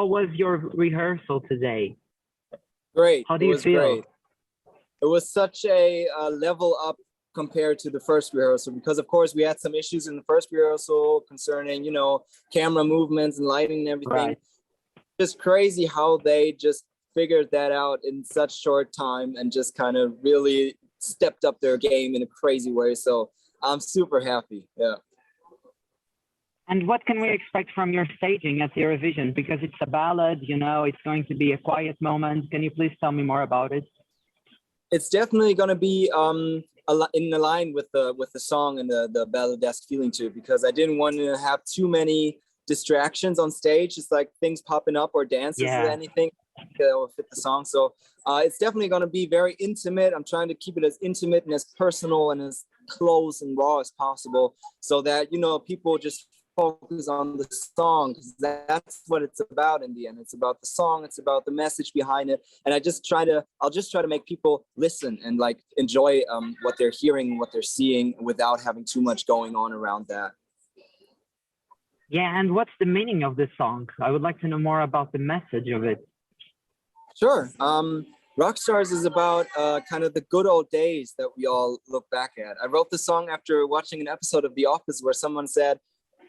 was your rehearsal today? Great. How do you feel? Great. It was such a level up compared to the first rehearsal, because of course we had some issues in the first rehearsal concerning, you know, camera movements and lighting and everything. Right. Just crazy how they just figured that out in such short time and just kind of really stepped up their game in a crazy way. So I'm super happy. Yeah. And what can we expect from your staging at Eurovision? Because it's a ballad, you know, it's going to be a quiet moment. Can you please tell me more about it? It's definitely going to be in line with the song and the balladesque feeling to it, because I didn't want to have too many distractions on stage. It's like things popping up or dances or anything that will fit the song. So it's definitely going to be very intimate. I'm trying to keep it as intimate and as personal and as close and raw as possible, so that, you know, people just focus on the song, because that's what it's about in the end. It's about the song, it's about the message behind it, and I'll just try to make people listen and like enjoy what they're hearing, what they're seeing, without having too much going on around that. Yeah, and what's the meaning of this song? I would like to know more about the message of it. Sure. Rockstars is about kind of the good old days that we all look back at. I wrote the song after watching an episode of The Office where someone said,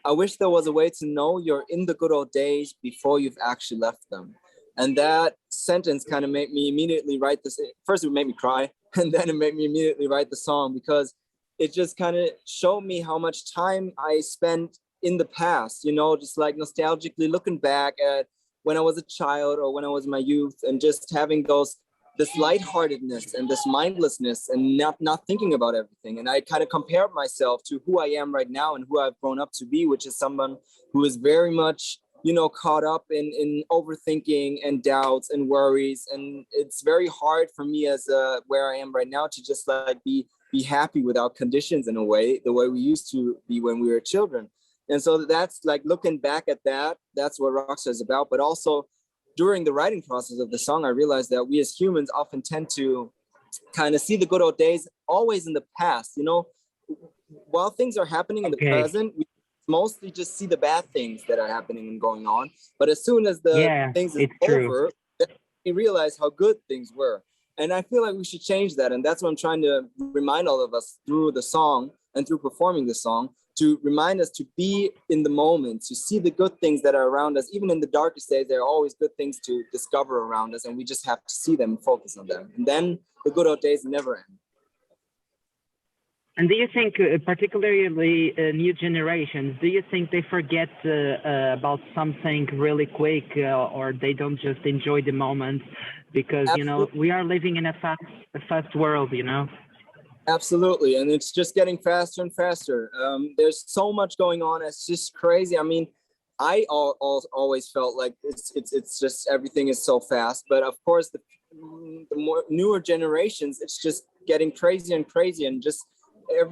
"I wish there was a way to know you're in the good old days before you've actually left them." And that sentence kind of made me immediately write this. First, it made me cry, and then it made me immediately write the song, because it just kind of showed me how much time I spent in the past, you know, just like nostalgically looking back at when I was a child or when I was in my youth, and just having this lightheartedness and this mindlessness and not thinking about everything. And I kind of compared myself to who I am right now and who I've grown up to be, which is someone who is very much, you know, caught up in overthinking and doubts and worries. And it's very hard for me as where I am right now to just like be happy without conditions in a way, the way we used to be when we were children. And so that's like looking back at that, that's what Rockstar is about. But also, during the writing process of the song, I realized that we as humans often tend to kind of see the good old days always in the past. You know, while things are happening in the present, we mostly just see the bad things that are happening and going on. But as soon as the things is over, we realize how good things were. And I feel like we should change that. And that's what I'm trying to remind all of us through the song and through performing the song, to remind us to be in the moment, to see the good things that are around us. Even in the darkest days, there are always good things to discover around us, and we just have to see them and focus on them. And then the good old days never end. And do you think, particularly new generations, do you think they forget about something really quick, or they don't just enjoy the moment? Because, you know, we are living in a fast world, you know? Absolutely, and it's just getting faster and faster. There's so much going on. It's just crazy. I mean, I always felt like it's just everything is so fast. But of course, the more newer generations, it's just getting crazier and crazier, and just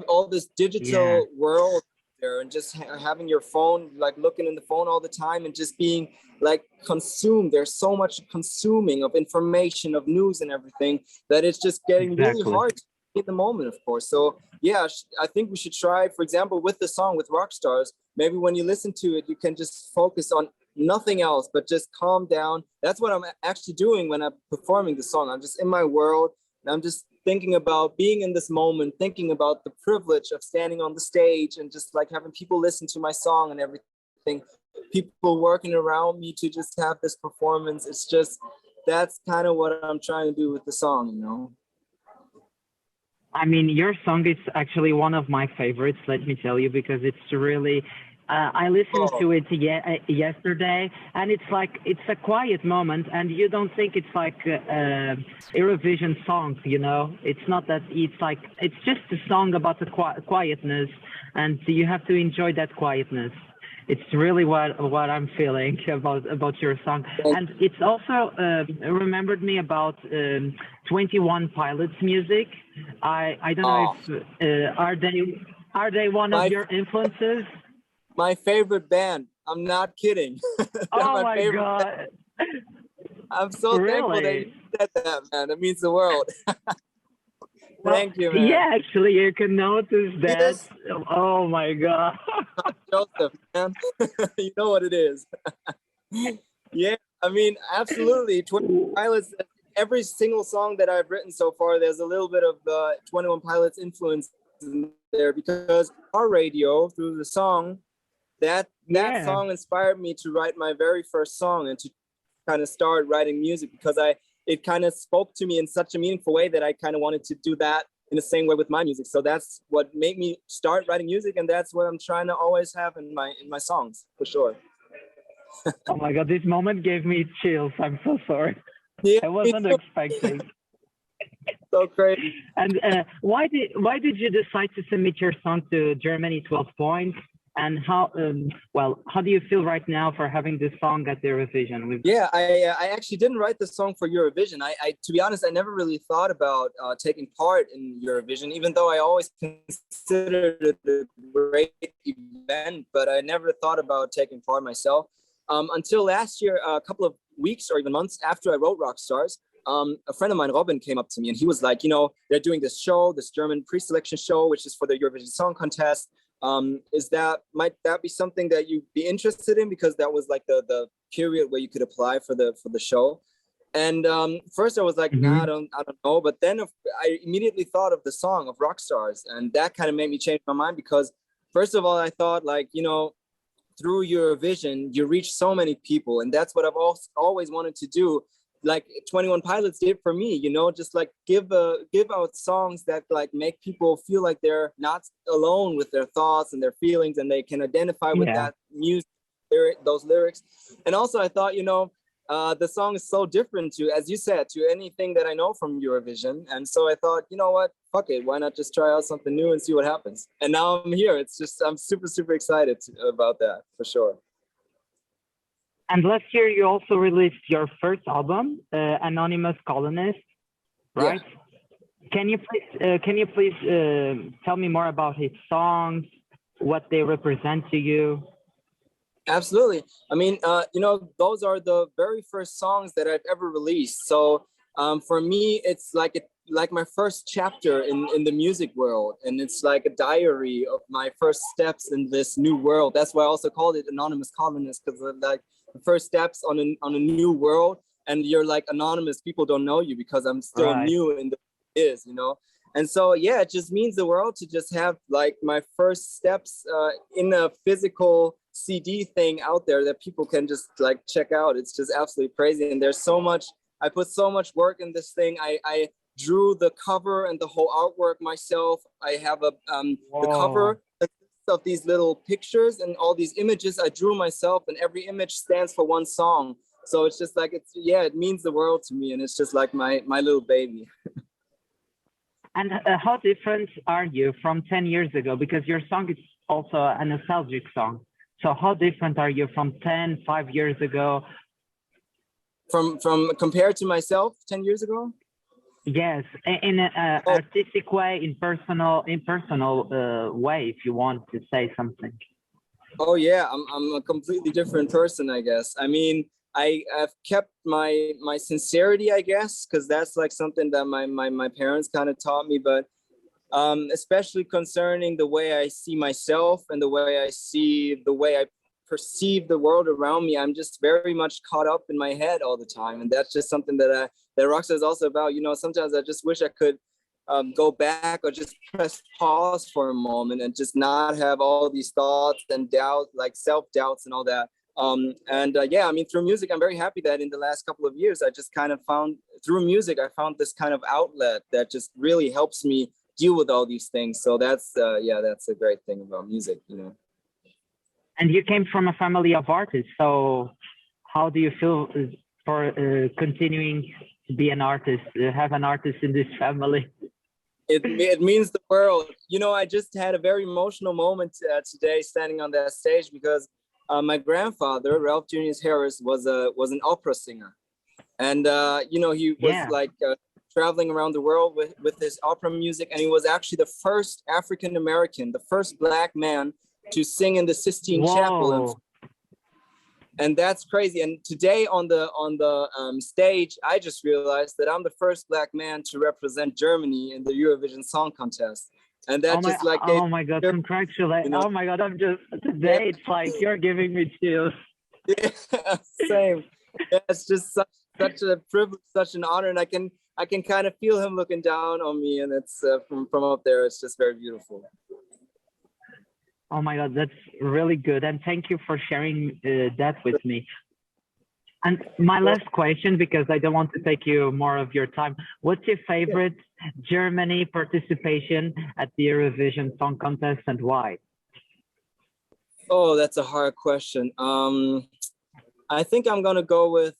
all this digital world there, and just having your phone, like looking in the phone all the time, and just being like consumed. There's so much consuming of information, of news and everything, that it's just getting really hard in the moment, of course. So yeah, I think we should try, for example, with the song with Rockstars, maybe when you listen to it, you can just focus on nothing else but just calm down. That's what I'm actually doing when I'm performing the song. I'm just in my world, and I'm just thinking about being in this moment, thinking about the privilege of standing on the stage and just like having people listen to my song and everything, people working around me to just have this performance. It's just, that's kind of what I'm trying to do with the song, you know? I mean, your song is actually one of my favorites, let me tell you, because it's really, I listened to it yesterday, and it's like, it's a quiet moment, and you don't think it's like Eurovision songs, you know? It's not that, it's like, it's just a song about the quietness, and you have to enjoy that quietness. It's really what I'm feeling about your song. And it's also remembered me about 21 Pilots music. I don't know if are they one of your influences? My favorite band. I'm not kidding. Oh my God. I'm so thankful that you said that, man. It means the world. Thank you, man. Yeah, actually, you can notice that. Yes. Oh my God. Joseph, man. You know what it is. Yeah, I mean, absolutely. 21 Pilots, every single song that I've written so far, there's a little bit of the 21 Pilots influence in there, because our radio, through the song, that song inspired me to write my very first song and to kind of start writing music, because it kind of spoke to me in such a meaningful way that I kind of wanted to do that in the same way with my music. So that's what made me start writing music, and that's what I'm trying to always have in my songs, for sure. Oh my God, this moment gave me chills. I'm so sorry. Yeah, I wasn't expecting. So crazy. And why did you decide to submit your song to Germany 12 Points? And how do you feel right now for having this song at the Eurovision? Yeah, I actually didn't write the song for Eurovision. I to be honest, I never really thought about taking part in Eurovision, even though I always considered it a great event, but I never thought about taking part myself. Until last year, a couple of weeks or even months after I wrote Rockstars, a friend of mine, Robin, came up to me and he was like, they're doing this show, this German pre-selection show, which is for the Eurovision Song Contest. Might that be something that you'd be interested in? Because that was like the period where you could apply for the show. And first I was like, nah, I don't know. But then I immediately thought of the song of Rockstars, and that kind of made me change my mind, because first of all, I thought, like, through Eurovision, you reach so many people, and that's what I've always wanted to do. Like 21 Pilots did for me, just like give out songs that like make people feel like they're not alone with their thoughts and their feelings, and they can identify with that music, those lyrics. And also I thought, the song is so different to, as you said, to anything that I know from Eurovision. And so I thought, you know what, fuck it, why not just try out something new and see what happens? And now I'm here. I'm super, super excited about that, for sure. And last year, you also released your first album, Anonymous Colonist, right? Yeah. Can you please tell me more about his songs, what they represent to you? Absolutely. I mean, those are the very first songs that I've ever released. So for me, it's like my first chapter in the music world, and it's like a diary of my first steps in this new world. That's why I also called it Anonymous Colonist, because like the first steps on a new world, and you're like anonymous. People don't know you because I'm still new in the And so, yeah, it just means the world to just have like my first steps in a physical CD thing out there that people can just like check out. It's just absolutely crazy. And there's so much, I put so much work in this thing. I drew the cover and the whole artwork myself. I have the cover of these little pictures and all these images I drew myself, and every image stands for one song. So it's just like, it means the world to me. And it's just like my little baby. And how different are you from 10 years ago? Because your song is also a nostalgic song. So how different are you from 5 years ago? From compared to myself 10 years ago? Yes, in an artistic way, in personal way, if you want to say something. Oh yeah, I'm a completely different person, I guess. I mean, I've kept my sincerity, I guess, because that's like something that my parents kind of taught me. But especially concerning the way I see myself and the way I perceive the world around me, I'm just very much caught up in my head all the time, and that's just something that Rockstar is also about. Sometimes I just wish I could go back or just press pause for a moment and just not have all these thoughts and doubt, like self-doubts and all that. I mean, through music, I'm very happy that in the last couple of years, I just kind of found this kind of outlet that just really helps me deal with all these things. So that's a great thing about music, And you came from a family of artists. So how do you feel for continuing to be an artist, have an artist in this family? It means the world. I just had a very emotional moment today standing on that stage, because my grandfather, Ralph Junius Harris, was an opera singer, and he was traveling around the world with his opera music, and he was actually the first African American, the first Black man to sing in the Sistine Chapel. And that's crazy. And today on the stage, I just realized that I'm the first Black man to represent Germany in the Eurovision Song Contest. And that oh my God, congratulations. Oh my God, it's like you're giving me chills. Yeah, same. Yeah, it's just such a privilege, such an honor, and I can kind of feel him looking down on me, and it's from up there. It's just very beautiful. Oh my God, that's really good. And thank you for sharing that with me. And my last question, because I don't want to take you more of your time. What's your favorite Germany participation at the Eurovision Song Contest and why? Oh, that's a hard question. I think I'm gonna go with,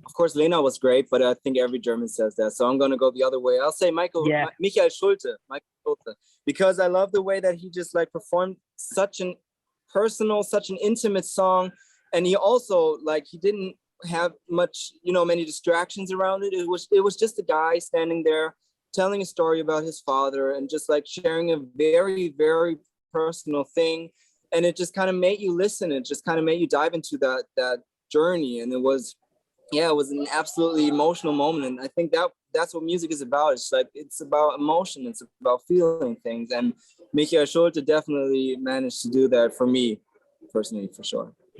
of course, Lena was great, but I think every German says that. So I'm gonna go the other way. I'll say Michael Schulte, because I love the way that he just like performed such an personal, such an intimate song. And he also he didn't have much, many distractions around it. It was just a guy standing there telling a story about his father and just like sharing a very, very personal thing. And it just kind of made you listen. It just kind of made you dive into that journey. And it was an absolutely emotional moment. And I think that's what music is about. It's about emotion. It's about feeling things. And Michael Schulte definitely managed to do that for me personally, for sure.